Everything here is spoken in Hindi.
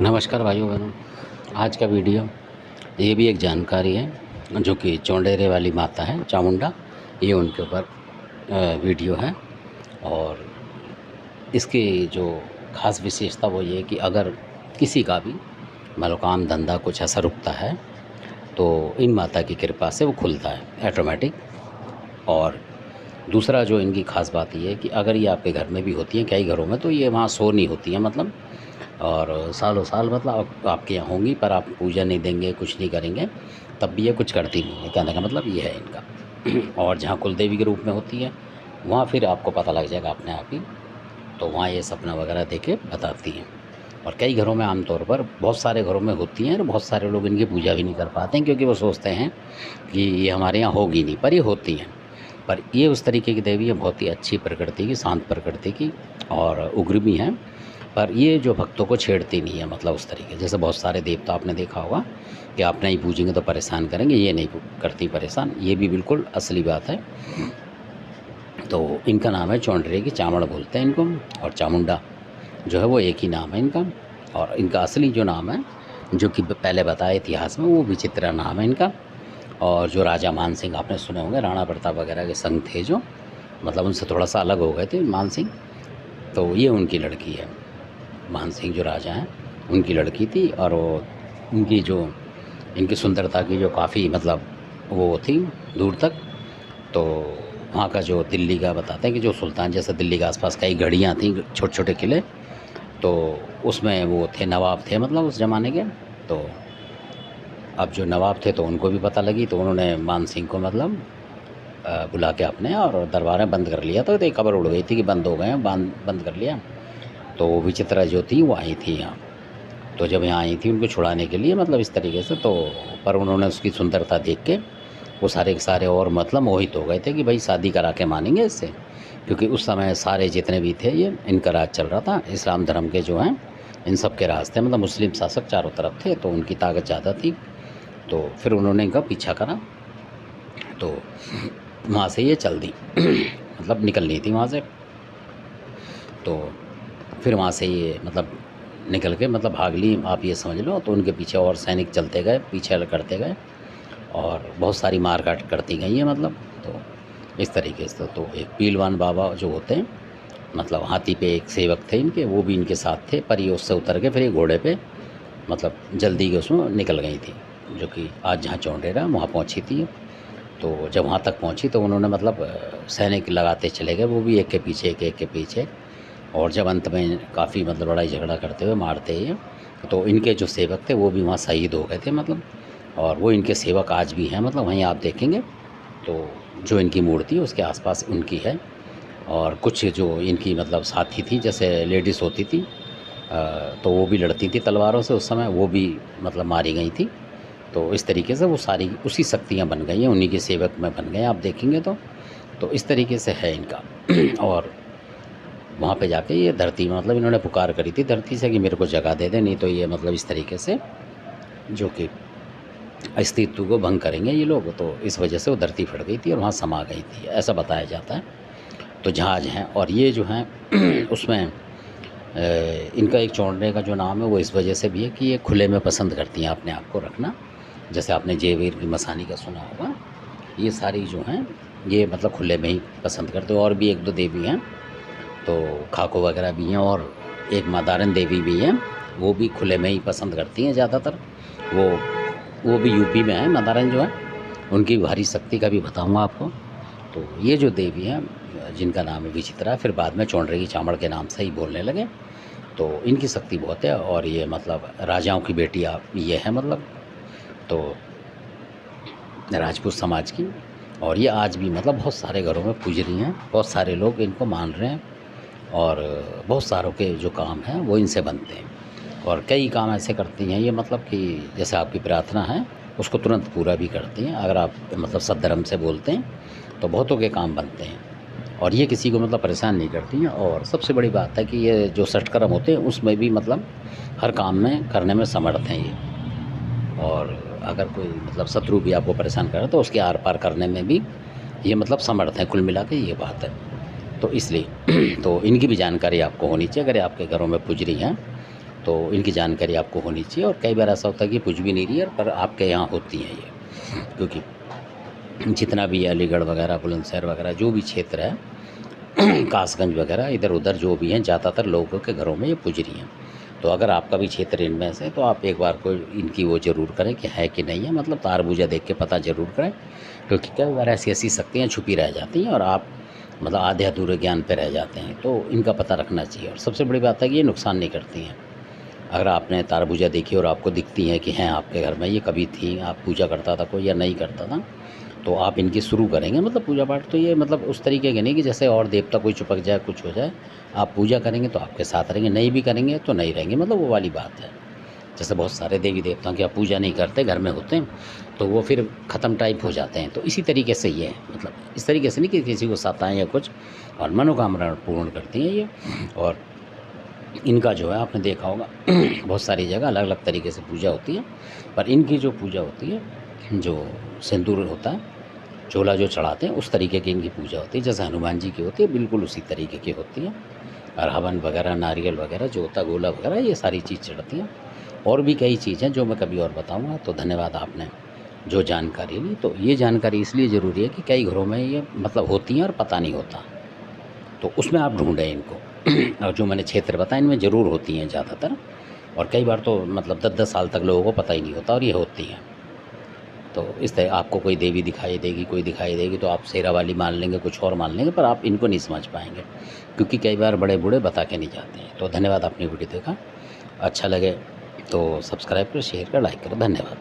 नमस्कार भाइयों बहनों। आज का वीडियो ये भी एक जानकारी है जो कि चौंडेरे वाली माता है चामुंडा, ये उनके ऊपर वीडियो है। और इसकी जो ख़ास विशेषता वो ये है कि अगर किसी का भी मतलब काम धंधा कुछ ऐसा रुकता है तो इन माता की कृपा से वो खुलता है ऑटोमेटिक। और दूसरा जो इनकी ख़ास बात ये है कि अगर ये आपके घर में भी होती हैं, कई घरों में तो ये वहाँ शो नहीं होती हैं मतलब, और सालों साल मतलब आपके यहाँ होंगी पर आप पूजा नहीं देंगे, कुछ नहीं करेंगे, तब भी ये कुछ करती नहीं है। कहने का मतलब ये है इनका। और जहाँ कुलदेवी के रूप में होती है वहाँ फिर आपको पता लग जाएगा अपने आप ही, तो वहाँ ये सपना वगैरह दे के बताती हैं। और कई घरों में आमतौर पर बहुत सारे घरों में होती हैं और बहुत सारे लोग इनकी पूजा भी नहीं कर पाते हैं क्योंकि वो सोचते हैं कि ये हमारे यहाँ होगी नहीं, पर ये होती हैं। पर ये उस तरीके की देवी है, बहुत ही अच्छी प्रकृति की, शांत प्रकृति की और उग्र भी हैं। पर ये जो भक्तों को छेड़ती नहीं है, मतलब उस तरीके जैसे बहुत सारे देवता आपने देखा होगा कि आप नहीं पूजेंगे तो परेशान करेंगे, ये नहीं करती परेशान, ये भी बिल्कुल असली बात है। तो इनका नाम है चौंडरे की चामड़ बोलते हैं इनको, और चामुंडा जो है वो एक ही नाम है इनका। और इनका असली जो नाम है जो कि पहले बताया इतिहास में, वो विचित्रा नाम है इनका। और जो राजा मान सिंह आपने सुने होंगे, राणा प्रताप वगैरह के संग थे जो, मतलब उनसे थोड़ा सा अलग हो गए थे मान सिंह, तो ये उनकी लड़की है। मान सिंह जो राजा हैं उनकी लड़की थी। और वो उनकी जो इनकी सुंदरता की जो काफ़ी मतलब वो थी दूर तक। तो वहाँ का जो दिल्ली का बताते हैं कि जो सुल्तान, जैसे दिल्ली के आसपास कई गढ़ियाँ थीं, छोटे छोटे किले, तो उसमें वो थे, नवाब थे मतलब उस ज़माने के। तो अब जो नवाब थे तो उनको भी पता लगी, तो उन्होंने मान सिंह को मतलब बुला के अपने और दरबार में बंद कर लिया। तो एक खबर उड़ गई थी कि बंद हो गए हैं, बंद कर लिया। तो विचित्रा जो थी वो आई थी यहाँ। तो जब यहाँ आई थी उनको छुड़ाने के लिए मतलब इस तरीके से, तो पर उन्होंने उसकी सुंदरता देख के वो सारे के सारे और मतलब मोहित हो गए थे कि भाई शादी करा के मानेंगे इससे। क्योंकि उस समय सारे जितने भी थे ये इनका राज चल रहा था, इस्लाम धर्म के जो हैं इन सब के राज थे, मतलब मुस्लिम शासक चारों तरफ थे, तो उनकी ताकत ज़्यादा थी। तो फिर उन्होंने इनका पीछा करा, तो वहाँ से ये चल दी मतलब निकलनी थी वहाँ से। तो फिर वहाँ से ये मतलब निकल के मतलब भाग ली, आप ये समझ लो। तो उनके पीछे और सैनिक चलते गए, पीछे करते गए, और बहुत सारी मार काट करती गई है मतलब। तो इस तरीके से तो एक पीलवान बाबा जो होते हैं, मतलब हाथी पे एक सेवक थे इनके, वो भी इनके साथ थे, पर ये उससे उतर के फिर ये घोड़े पे मतलब जल्दी के उसमें निकल गई थी, जो कि आज जहाँ चौंडेरा वहाँ पहुँची थी। तो जब वहाँ तक पहुँची तो उन्होंने मतलब सैनिक लगाते चले गए, वो भी एक के पीछे एक, एक के पीछे। और जब अंत में काफ़ी मतलब लड़ाई झगड़ा करते हुए मारते ही, तो इनके जो सेवक थे वो भी वहाँ शहीद हो गए थे मतलब। और वो इनके सेवक आज भी हैं, मतलब वहीं आप देखेंगे तो जो इनकी मूर्ति है उसके आसपास उनकी है। और कुछ जो इनकी मतलब साथी थी, जैसे लेडीज़ होती थी तो वो भी लड़ती थी तलवारों से उस समय, वो भी मतलब मारी गई थी। तो इस तरीके से वो सारी उसी शक्तियाँ बन गई हैं, उन्हीं के सेवक में बन गए आप देखेंगे तो इस तरीके से है इनका। और वहाँ पे जाके ये धरती में मतलब इन्होंने पुकार करी थी धरती से कि मेरे को जगह दे दे, नहीं तो ये मतलब इस तरीके से जो कि अस्तित्व को भंग करेंगे ये लोग। तो इस वजह से वो धरती फट गई थी और वहाँ समा गई थी, ऐसा बताया जाता है। तो जहाज हैं, और ये जो हैं उसमें इनका एक चौंडने का जो नाम है वो इस वजह से भी है कि ये खुले में पसंद करती हैं अपने आप को रखना। जैसे आपने जेवीर की मसानी का सुना होगा, ये सारी जो हैं ये मतलब खुले में ही पसंद करते हैं। और भी एक दो देवी हैं, तो खाको वगैरह भी हैं, और एक मादारन देवी भी हैं, वो भी खुले में ही पसंद करती हैं ज़्यादातर। वो भी यूपी में है मादारन जो है, उनकी भारी शक्ति का भी बताऊंगा आपको। तो ये जो देवी हैं जिनका नाम है विचित्रा, फिर बाद में चौंडरे की चामड़ के नाम से ही बोलने लगे। तो इनकी शक्ति बहुत है, और ये मतलब राजाओं की बेटी आप ये है मतलब, तो राजपूत समाज की। और ये आज भी मतलब बहुत सारे घरों में पूज रही हैं, बहुत सारे लोग इनको मान रहे हैं, और बहुत सारों के जो काम हैं वो इनसे बनते हैं। और कई काम ऐसे करती हैं ये, मतलब कि जैसे आपकी प्रार्थना है उसको तुरंत पूरा भी करती हैं, अगर आप मतलब सद्धर्म से बोलते हैं तो बहुतों के काम बनते हैं। और ये किसी को मतलब परेशान नहीं करती हैं। और सबसे बड़ी बात है कि ये जो षटकर्म होते हैं उसमें भी मतलब हर काम में करने में समर्थ हैं ये। और अगर कोई मतलब शत्रु भी आपको परेशान करे तो उसके आर पार करने में भी ये मतलब समर्थ है, कुल मिला के ये बात है। तो इसलिए तो इनकी भी जानकारी आपको होनी चाहिए अगर आपके घरों में पूज रही हैं। तो इनकी जानकारी आपको होनी चाहिए। और कई बार ऐसा होता है कि कुछ भी नहीं रही है, पर आपके यहाँ होती हैं ये, क्योंकि जितना भी अलीगढ़ वगैरह, बुलंदशहर वगैरह जो भी क्षेत्र है कासगंज वगैरह इधर उधर जो भी हैं, ज़्यादातर लोगों के घरों में ये पुज रही हैं। तो अगर आपका भी क्षेत्र इनमें से, तो आप एक बार को इनकी वो ज़रूर करें कि है कि नहीं है, मतलब तारबूजा देख के पता ज़रूर करें, क्योंकि कई बार ऐसी ऐसी शक्तियाँ छुपी रह जाती हैं और आप मतलब आधे अधूरे ज्ञान पे रह जाते हैं। तो इनका पता रखना चाहिए। और सबसे बड़ी बात है कि ये नुकसान नहीं करती हैं। अगर आपने तारबूजा देखी और आपको दिखती हैं कि हैं आपके घर में, ये कभी थी, आप पूजा करता था कोई या नहीं करता था, तो आप इनकी शुरू करेंगे मतलब पूजा पाठ। तो ये मतलब उस तरीके के नहीं कि जैसे और देवता कोई चिपक जाए, कुछ हो जाए। आप पूजा करेंगे तो आपके साथ रहेंगे, नहीं भी करेंगे तो नहीं रहेंगे, मतलब वो वाली बात है। जैसे बहुत सारे देवी देवताओं की आप पूजा नहीं करते, घर में होते हैं, तो वो फिर ख़त्म टाइप हो जाते हैं। तो इसी तरीके से ये है, मतलब इस तरीके से नहीं कि किसी को सताएँ या कुछ, और मनोकामना पूर्ण करती हैं ये। और इनका जो है आपने देखा होगा बहुत सारी जगह अलग अलग तरीके से पूजा होती है, पर इनकी जो पूजा होती है, जो सिंदूर होता है, चोला जो चढ़ाते हैं, उस तरीके की इनकी पूजा होती है। जैसे हनुमान जी की होती है, बिल्कुल उसी तरीके की होती है। और हवन वगैरह, नारियल वगैरह जो होता है, गोला वगैरह, ये सारी चीज़ चढ़ती हैं। और भी कई चीज़ें जो मैं कभी और बताऊँगा। तो धन्यवाद आपने जो जानकारी ली। तो ये जानकारी इसलिए ज़रूरी है कि कई घरों में ये मतलब होती हैं और पता नहीं होता, तो उसमें आप ढूँढें इनको। और जो मैंने क्षेत्र बताया, इनमें ज़रूर होती हैं ज़्यादातर। और कई बार तो मतलब 10-10 साल तक लोगों को पता ही नहीं होता, और ये होती हैं। तो इस तरह आपको कोई देवी दिखाई देगी, कोई दिखाई देगी, तो आप शेरा वाली मान लेंगे, कुछ और मान लेंगे, पर आप इनको नहीं समझ पाएँगे, क्योंकि कई बार बड़े बूढ़े बता के नहीं जाते हैं। तो धन्यवाद, आपने वीडियो देखा। अच्छा लगे तो सब्सक्राइब करें, शेयर करें, लाइक करें। धन्यवाद।